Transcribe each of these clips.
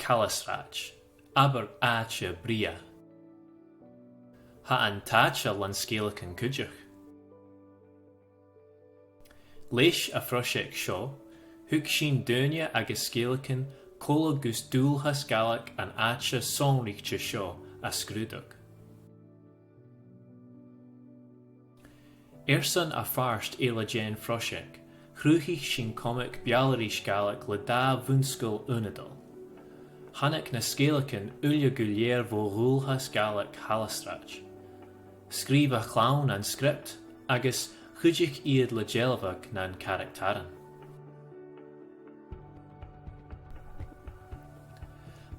Chalasraid, aber áte bria. Ha an táte lan scéalachan cuideach. Leis a Phrosaic seo, thug sin duine agus scéalachan cóla gus dúlthas galach an áte sonríochta seo a scrúdach. San a farst éile Jane Phrosaic, chrúthich sin comic bealaríis galach le dá bhunscoil únadal. Hannic na scéalachan uile go léir bhó rúlthas galach Chalasraid. Scríb a chlán an script agus chuideach iad le déalbhach na charactaran.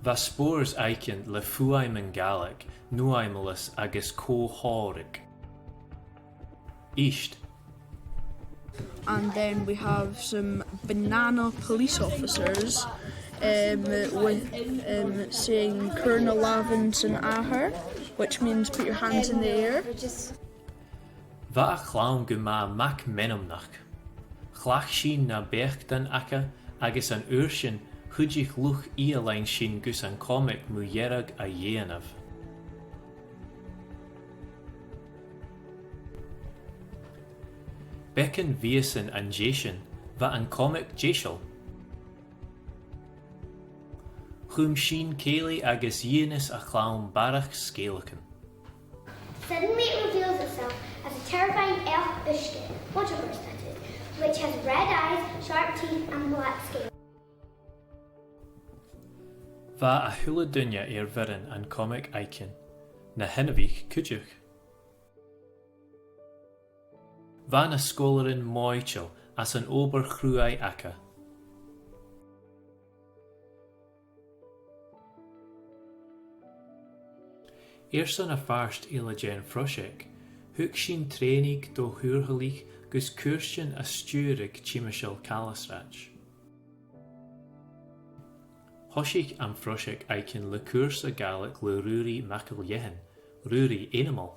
Va spórs aicean le fuaim an galach, nuaimelas agus cóthórig. East. And then we have some banana police officers with saying Colonel Lavinson Aher, which means put your hands in the air. Va a chlán go má mac menamnach. Chlach sin na beachtan aca agus an uair sin chuideach luch íalainn sin gus an comic mu dhearag a dhéanamh. Beccan víasan an Jason va an comic Jasiel. Chum sin céala agus dhéanas a chlán barach scéalachan. Suddenly it reveals itself as a terrifying elf ushke, whatever that is, which has red eyes, sharp teeth and black scales. Va a thula duine virin an comic aicean, na hinavich cuideach. Va na scolarin moichel as an ober chrúai aca. San a farst éile Jane Phrosaic, thug sin trénig do thuúrthalich gus cuirsin a stúrig tíimiisiil Chalasraid. Thosaigh an Phrosaic aicean le cuairs a galach le rúraí macail dhéhan, rúraí animal.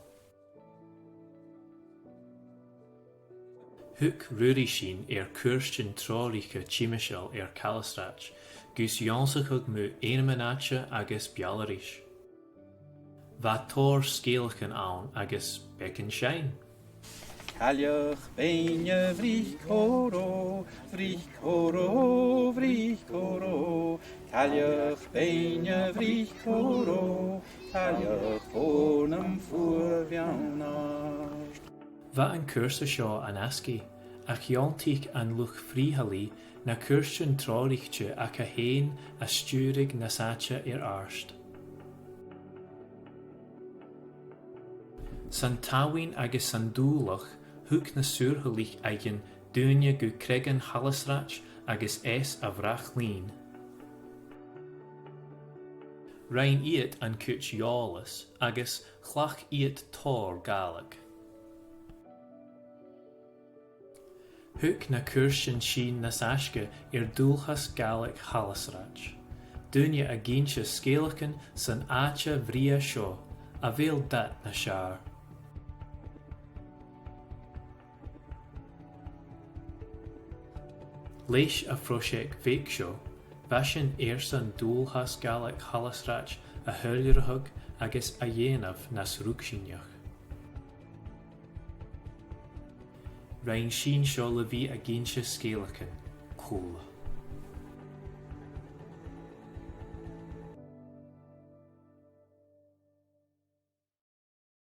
Thug rúraí sin cuirsin tráiricha tíimiisiil Chalasraid, gus dheonsachug mu éanamanáte agus bealaríis. Va tóir scéalachan ann agus beccan sein. Cailleach baine bhrích córó, bhrích córó, bhrích córó. Cailleach baine bhrích córó, cailleach fórnam fuair bheanna. Va an cuirsa seo an asci, ach dheontaigh an luch phríthalaí na cuirsin tráirichte ach a héin a stúrig na sáte arst. San táhain agus san dúlach thug na suúrthalich aigean duine go cregan Chalasraid agus a bhrach lín. Rain iad an cúit eolas agus chlach iad tór galach. Thug na cuirsin sin na sasca dúlchas galach Chalasraid. Duine a ginse scéalachan san áte bhria seo a bhéal dat na seaar. Leis a Phrosaic féic seo, bheasin san dúlchas galach Chalasraid a thuilearthug agus a dhéanamh na srúgsinneach. Rain sin seo le bhí a ginse scéalachan, cóla.